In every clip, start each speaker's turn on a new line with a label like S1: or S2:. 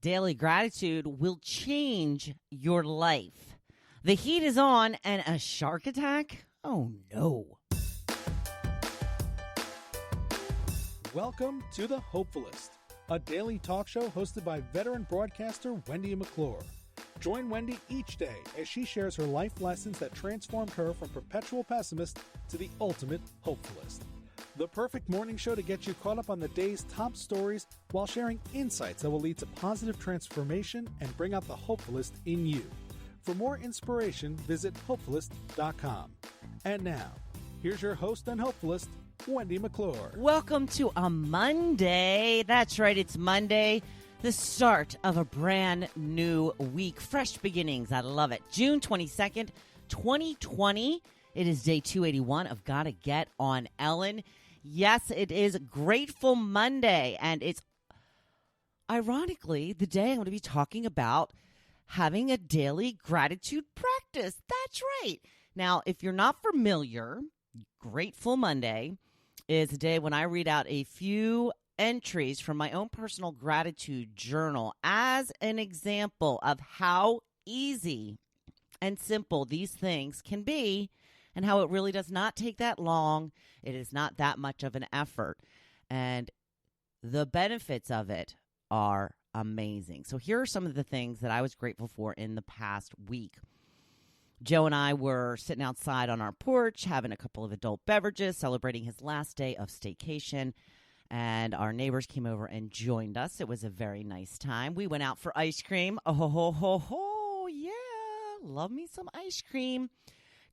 S1: Daily gratitude will change your life. The heat is on and a shark attack? Oh no.
S2: Welcome to the Hopefulist, a daily talk show hosted by veteran broadcaster Wendy McClure. Join Wendy each day as she shares her life lessons that transformed her from perpetual pessimist to the ultimate hopefulist. The perfect morning show to get you caught up on the day's top stories while sharing insights that will lead to positive transformation and bring out the hopefulist in you. For more inspiration, visit hopefulist.com. And now, here's your host and hopefulist, Wendy McClure.
S1: Welcome to a Monday. That's right, it's Monday, the start of a brand new week. Fresh beginnings, I love it. June 22nd, 2020. It is day 281 of Gotta Get on Ellen. Yes, it is Grateful Monday, and it's ironically the day I'm going to be talking about having a daily gratitude practice. That's right. Now, if you're not familiar, Grateful Monday is a day when I read out a few entries from my own personal gratitude journal as an example of how easy and simple these things can be and how it really does not take that long. It is not that much of an effort. And the benefits of it are amazing. So here are some of the things that I was grateful for in the past week. Joe and I were sitting outside on our porch, having a couple of adult beverages, celebrating his last day of staycation, and our neighbors came over and joined us. It was a very nice time. We went out for ice cream. Oh, ho, ho, ho, yeah. Love me some ice cream.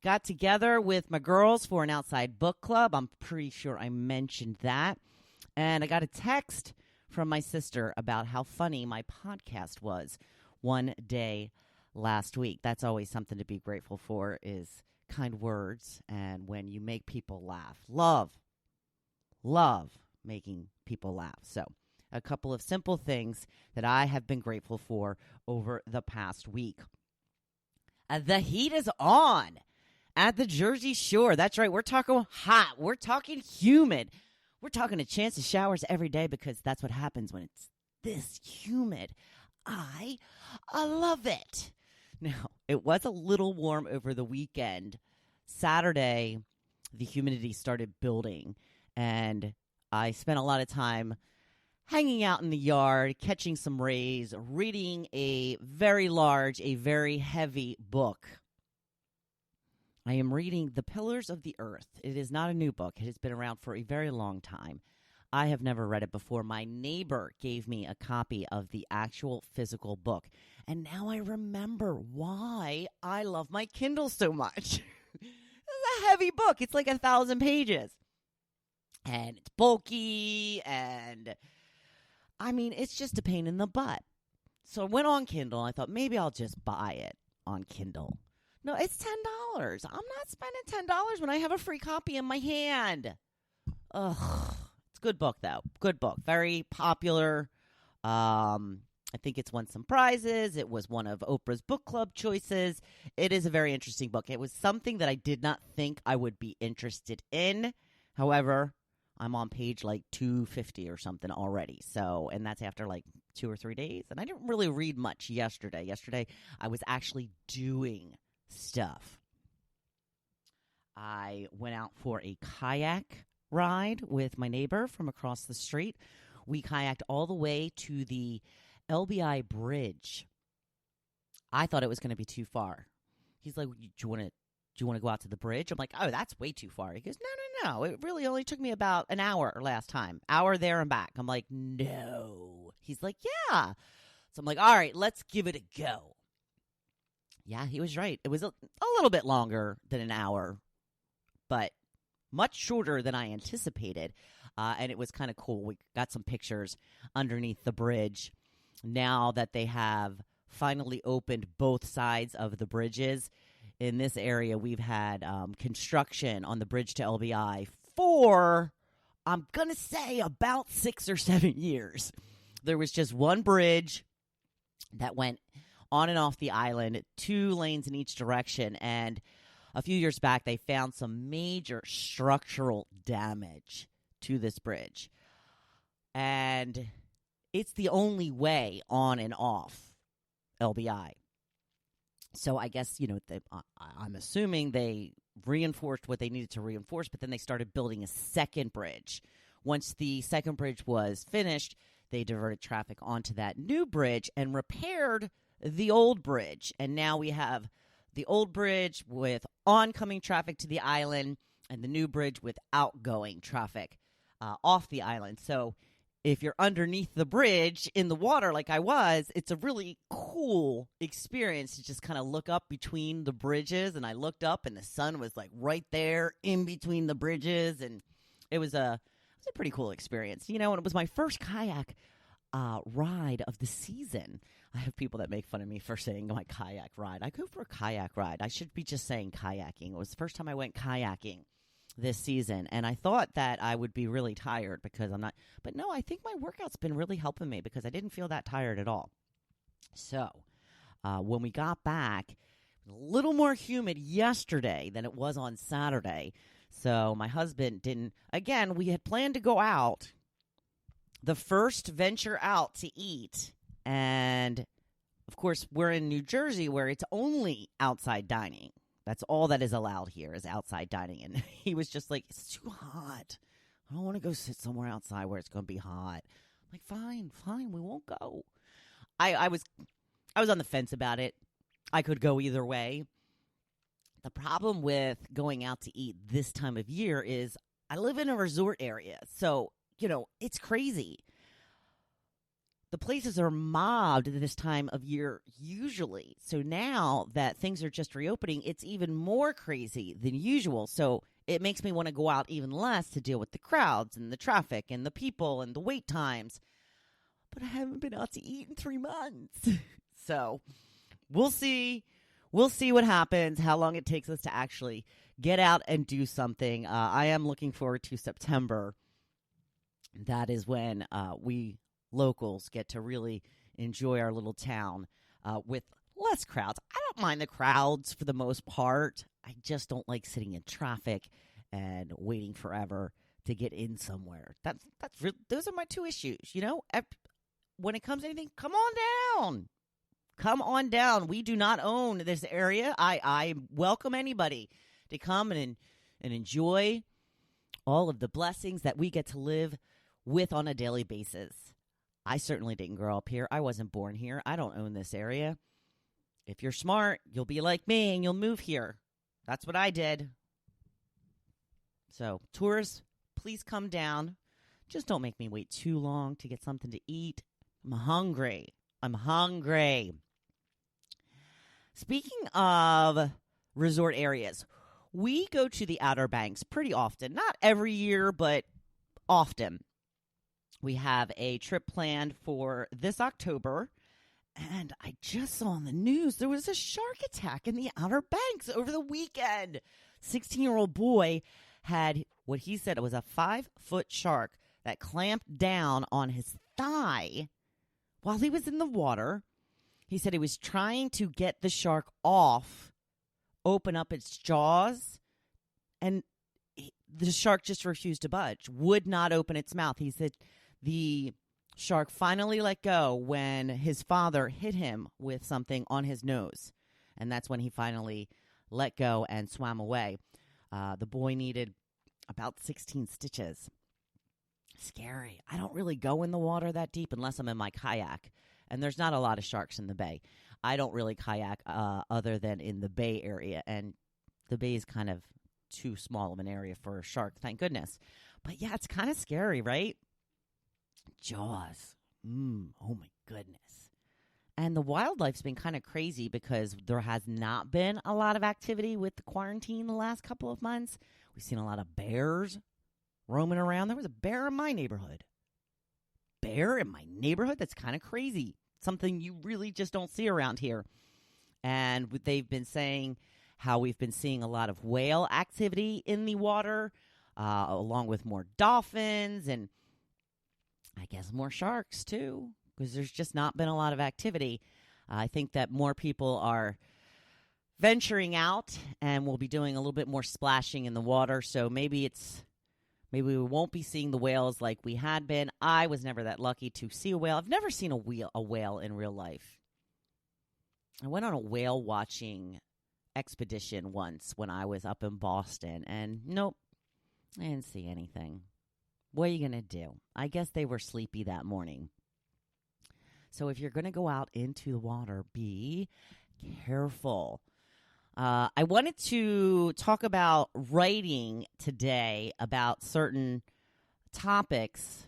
S1: Got together with my girls for an outside book club. I'm pretty sure I mentioned that. And I got a text from my sister about how funny my podcast was one day last week. That's always something to be grateful for, is kind words and when you make people laugh. Love making people laugh. So a couple of simple things that I have been grateful for over the past week. The heat is on at the Jersey Shore. That's right. We're talking hot. We're talking humid. We're talking a chance of showers every day because that's what happens when it's this humid. I love it. Now, it was a little warm over the weekend. Saturday, the humidity started building, and I spent a lot of time hanging out in the yard, catching some rays, reading a very large, a very heavy book. I am reading The Pillars of the Earth. It is not a new book. It has been around for a very long time. I have never read it before. My neighbor gave me a copy of the actual physical book. And now I remember why I love my Kindle so much. It's a heavy book. It's like 1,000 pages. And it's bulky. And I mean, it's just a pain in the butt. So I went on Kindle. I thought maybe I'll just buy it on Kindle. No, it's $10. I'm not spending $10 when I have a free copy in my hand. Ugh. It's a good book, though. Good book. Very popular. I think it's won some prizes. It was one of Oprah's book club choices. It is a very interesting book. It was something that I did not think I would be interested in. However, I'm on page like 250 or something already. So, and that's after like 2 or 3 days. And I didn't really read much yesterday. Yesterday, I was actually doing stuff. I went out for a kayak ride with my neighbor from across the street. We kayaked all the way to the LBI bridge. I thought it was going to be too far. He's like, do you want to go out to the bridge? I'm like, oh, that's way too far. He goes, no. It really only took me about an hour last time. Hour there and back. I'm like, no. He's like, yeah. So I'm like, all right, let's give it a go. Yeah, he was right. It was a little bit longer than an hour, but much shorter than I anticipated. And it was kind of cool. We got some pictures underneath the bridge. Now that they have finally opened both sides of the bridges, in this area, we've had construction on the bridge to LBI for, I'm going to say, about 6 or 7 years. There was just one bridge that went on and off the island, 2 lanes in each direction. And a few years back, they found some major structural damage to this bridge. And it's the only way on and off LBI. So I guess, I'm assuming they reinforced what they needed to reinforce, but then they started building a second bridge. Once the second bridge was finished, they diverted traffic onto that new bridge and repaired the old bridge. And now we have the old bridge with oncoming traffic to the island and the new bridge with outgoing traffic off the island. So if you're underneath the bridge in the water like I was, it's a really cool experience to just kind of look up between the bridges. And I looked up and the sun was like right there in between the bridges. And it was a pretty cool experience. And it was my first kayak ride of the season. I have people that make fun of me for saying my kayak ride. I go for a kayak ride. I should be just saying kayaking. It was the first time I went kayaking this season, and I thought that I would be really tired because I'm not. But no, I think my workout's been really helping me because I didn't feel that tired at all. So when we got back, it was a little more humid yesterday than it was on Saturday. So my husband didn't. Again, we had planned to go out, the first venture out to eat. And, of course, we're in New Jersey where it's only outside dining. That's all that is allowed here is outside dining. And he was just like, it's too hot. I don't want to go sit somewhere outside where it's going to be hot. I'm like, fine, we won't go. I was on the fence about it. I could go either way. The problem with going out to eat this time of year is I live in a resort area. So, it's crazy. The places are mobbed this time of year usually. So now that things are just reopening, it's even more crazy than usual. So it makes me want to go out even less to deal with the crowds and the traffic and the people and the wait times. But I haven't been out to eat in 3 months. So we'll see. We'll see what happens, how long it takes us to actually get out and do something. I am looking forward to September. That is when we locals get to really enjoy our little town with less crowds. I don't mind the crowds for the most part. I just don't like sitting in traffic and waiting forever to get in somewhere. Those are my two issues. When it comes to anything, come on down. Come on down. We do not own this area. I welcome anybody to come and enjoy all of the blessings that we get to live with on a daily basis. I certainly didn't grow up here. I wasn't born here. I don't own this area. If you're smart, you'll be like me and you'll move here. That's what I did. So, tourists, please come down. Just don't make me wait too long to get something to eat. I'm hungry. Speaking of resort areas, we go to the Outer Banks pretty often. Not every year, but often. We have a trip planned for this October, and I just saw on the news there was a shark attack in the Outer Banks over the weekend. 16-year-old boy had what he said was a 5-foot shark that clamped down on his thigh while he was in the water. He said he was trying to get the shark off, open up its jaws, and the shark just refused to budge, would not open its mouth. He said the shark finally let go when his father hit him with something on his nose. And that's when he finally let go and swam away. The boy needed about 16 stitches. Scary. I don't really go in the water that deep unless I'm in my kayak. And there's not a lot of sharks in the bay. I don't really kayak other than in the bay area. And the bay is kind of too small of an area for a shark, thank goodness. But yeah, it's kind of scary, right? Jaws. Oh my goodness. And the wildlife's been kind of crazy because there has not been a lot of activity with the quarantine the last couple of months. We've seen a lot of bears roaming around. There was a bear in my neighborhood. Bear in my neighborhood? That's kind of crazy. Something you really just don't see around here. And they've been saying how we've been seeing a lot of whale activity in the water, along with more dolphins and I guess more sharks too, because there's just not been a lot of activity. I think that more people are venturing out and we'll be doing a little bit more splashing in the water. So maybe Maybe we won't be seeing the whales like we had been. I was never that lucky to see a whale. I've never seen a whale in real life. I went on a whale watching expedition once when I was up in Boston, and nope, I didn't see anything. What are you going to do? I guess they were sleepy that morning. So if you're going to go out into the water, be careful. I wanted to talk about writing today about certain topics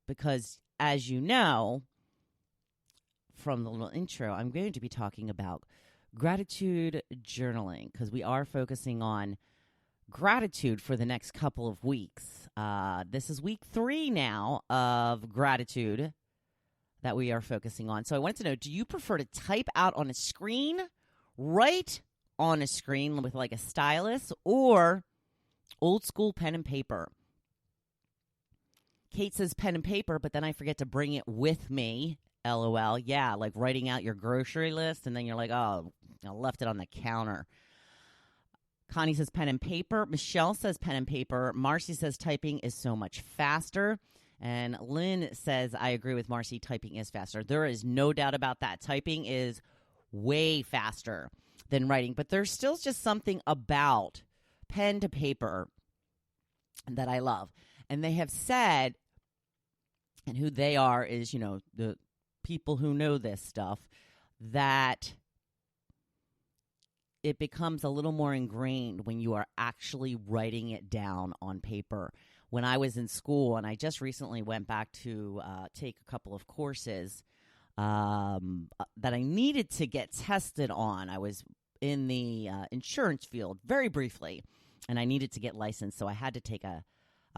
S1: because, as you know, from the little intro, I'm going to be talking about gratitude journaling because we are focusing on gratitude for the next couple of weeks. This is week 3 now of gratitude that we are focusing on. So I wanted to know, do you prefer to type out on a screen, write on a screen with like a stylus, or old school pen and paper? Kate says pen and paper, but then I forget to bring it with me. LOL. Yeah, like writing out your grocery list, and then you're like, oh, I left it on the counter. Connie says pen and paper. Michelle says pen and paper. Marcy says typing is so much faster. And Lynn says, I agree with Marcy, typing is faster. There is no doubt about that. Typing is way faster than writing. But there's still just something about pen to paper that I love. And they have said, and who they are is, you know, the people who know this stuff, that it becomes a little more ingrained when you are actually writing it down on paper. When I was in school, and I just recently went back to take a couple of courses that I needed to get tested on. I was in the insurance field very briefly, and I needed to get licensed, so I had to take a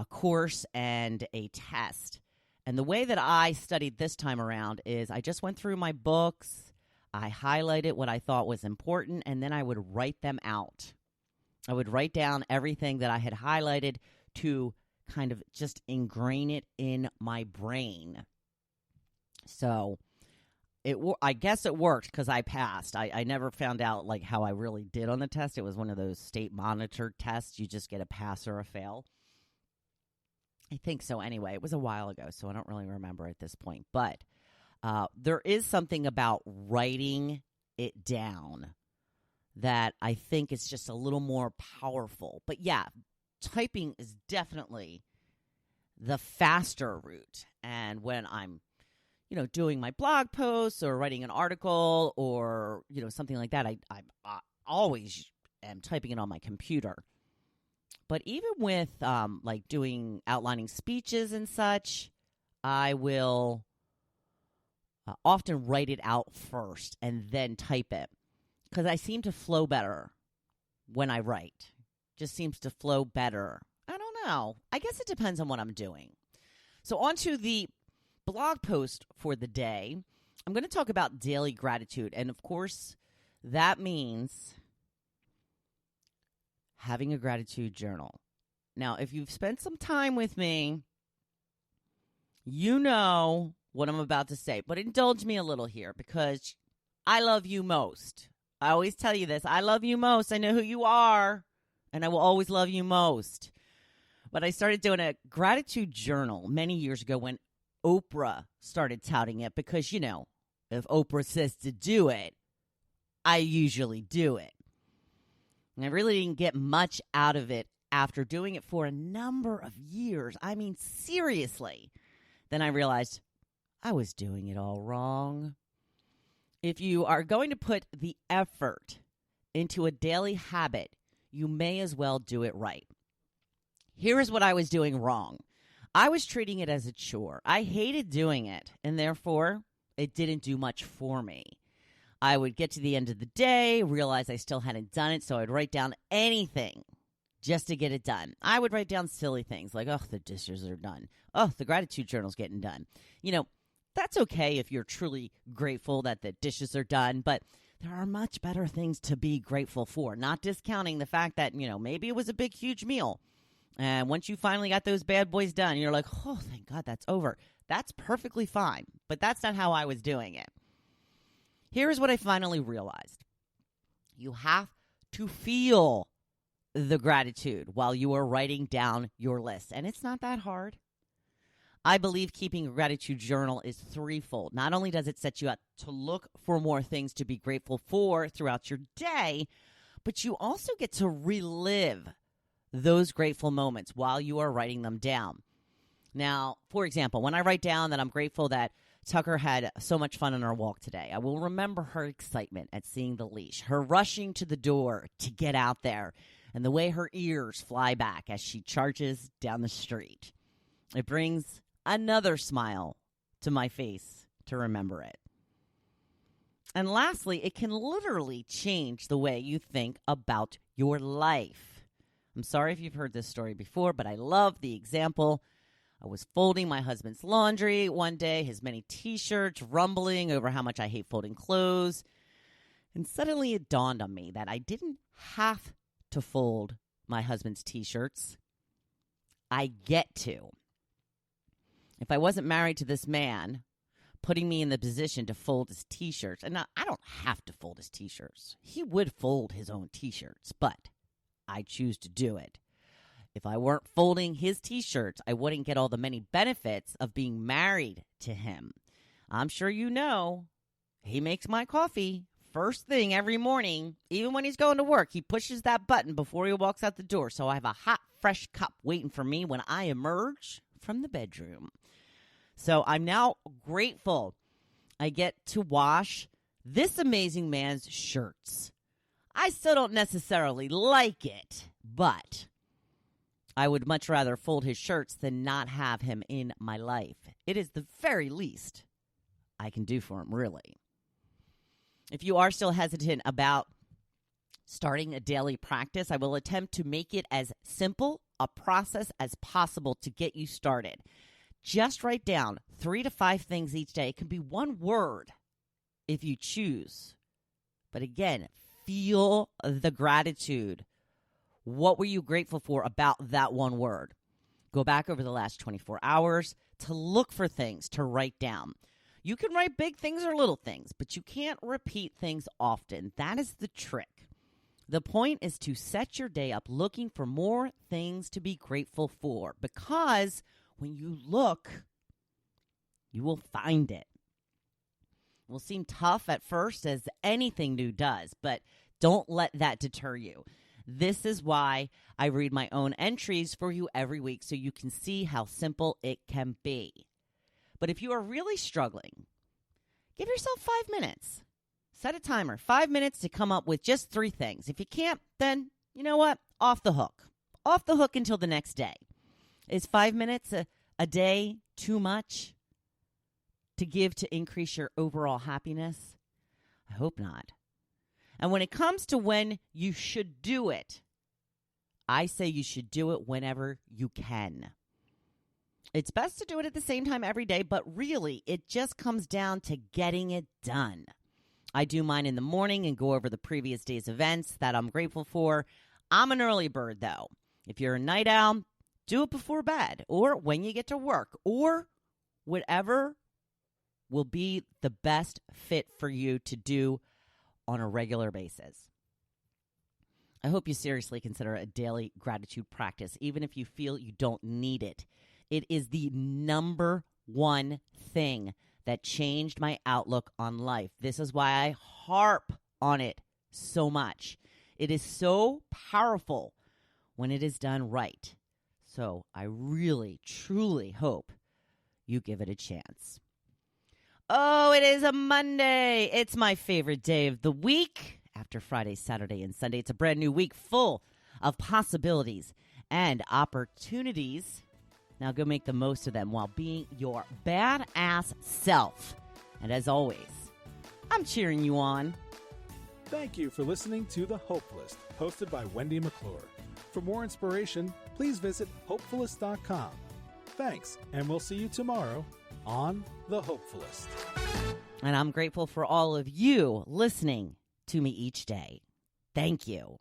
S1: course and a test. And the way that I studied this time around is I just went through my books, I highlighted what I thought was important, and then I would write them out. I would write down everything that I had highlighted to kind of just ingrain it in my brain. So I guess it worked because I passed. I never found out like how I really did on the test. It was one of those state monitored tests. You just get a pass or a fail. I think so anyway. It was a while ago, so I don't really remember at this point. But there is something about writing it down that I think is just a little more powerful. But yeah, typing is definitely the faster route. And when I'm, you know, doing my blog posts or writing an article or, you know, something like that, I always am typing it on my computer. But even with like doing outlining speeches and such, I will often write it out first and then type it because I seem to flow better when I write. Just seems to flow better. I don't know. I guess it depends on what I'm doing. So on to the blog post for the day. I'm going to talk about daily gratitude. And of course, that means having a gratitude journal. Now, if you've spent some time with me, you know what I'm about to say. But indulge me a little here because I love you most. I always tell you this. I love you most. I know who you are. And I will always love you most. But I started doing a gratitude journal many years ago when Oprah started touting it because, you know, if Oprah says to do it, I usually do it. And I really didn't get much out of it after doing it for a number of years. I mean, seriously. Then I realized I was doing it all wrong. If you are going to put the effort into a daily habit, you may as well do it right. Here is what I was doing wrong. I was treating it as a chore. I hated doing it, and therefore, it didn't do much for me. I would get to the end of the day, realize I still hadn't done it, so I'd write down anything just to get it done. I would write down silly things like, oh, the dishes are done. Oh, the gratitude journal's getting done. You know, that's okay if you're truly grateful that the dishes are done, but there are much better things to be grateful for, not discounting the fact that, you know, maybe it was a big, huge meal. And once you finally got those bad boys done, you're like, oh, thank God that's over. That's perfectly fine, but that's not how I was doing it. Here's what I finally realized. You have to feel the gratitude while you are writing down your list. And it's not that hard. I believe keeping a gratitude journal is threefold. Not only does it set you up to look for more things to be grateful for throughout your day, but you also get to relive those grateful moments while you are writing them down. Now, for example, when I write down that I'm grateful that Tucker had so much fun on our walk today, I will remember her excitement at seeing the leash, her rushing to the door to get out there, and the way her ears fly back as she charges down the street. It brings another smile to my face to remember it. And lastly, it can literally change the way you think about your life. I'm sorry if you've heard this story before, but I love the example. I was folding my husband's laundry one day, his many T-shirts, rumbling over how much I hate folding clothes. And suddenly it dawned on me that I didn't have to fold my husband's T-shirts. I get to. If I wasn't married to this man, putting me in the position to fold his T-shirts, and now, I don't have to fold his T-shirts. He would fold his own T-shirts, but I choose to do it. If I weren't folding his T-shirts, I wouldn't get all the many benefits of being married to him. I'm sure you know, he makes my coffee first thing every morning. Even when he's going to work, he pushes that button before he walks out the door. So I have a hot, fresh cup waiting for me when I emerge from the bedroom. So I'm now grateful I get to wash this amazing man's shirts. I still don't necessarily like it, but I would much rather fold his shirts than not have him in my life. It is the very least I can do for him, really. If you are still hesitant about starting a daily practice, I will attempt to make it as simple a process as possible to get you started. Just write down 3 to 5 things each day. It can be one word if you choose. But again, feel the gratitude. What were you grateful for about that one word? Go back over the last 24 hours to look for things to write down. You can write big things or little things, but you can't repeat things often. That is the trick. The point is to set your day up looking for more things to be grateful for, because when you look, you will find it. It will seem tough at first, as anything new does, but don't let that deter you. This is why I read my own entries for you every week so you can see how simple it can be. But if you are really struggling, give yourself 5 minutes. Set a timer, 5 minutes to come up with just 3 things. If you can't, then you know what? Off the hook. Off the hook until the next day. Is 5 minutes a day too much to give to increase your overall happiness? I hope not. And when it comes to when you should do it, I say you should do it whenever you can. It's best to do it at the same time every day, but really, it just comes down to getting it done. I do mine in the morning and go over the previous day's events that I'm grateful for. I'm an early bird, though. If you're a night owl, do it before bed or when you get to work or whatever will be the best fit for you to do on a regular basis. I hope you seriously consider a daily gratitude practice, even if you feel you don't need it. It is the number one thing that changed my outlook on life. This is why I harp on it so much. It is so powerful when it is done right. So I really, truly hope you give it a chance. Oh, it is a Monday. It's my favorite day of the week. After Friday, Saturday, and Sunday, it's a brand new week full of possibilities and opportunities. Now go make the most of them while being your badass self. And as always, I'm cheering you on.
S2: Thank you for listening to The Hopefulist, hosted by Wendy McClure. For more inspiration, please visit Hopefulist.com. Thanks, and we'll see you tomorrow on The Hopefulist.
S1: And I'm grateful for all of you listening to me each day. Thank you.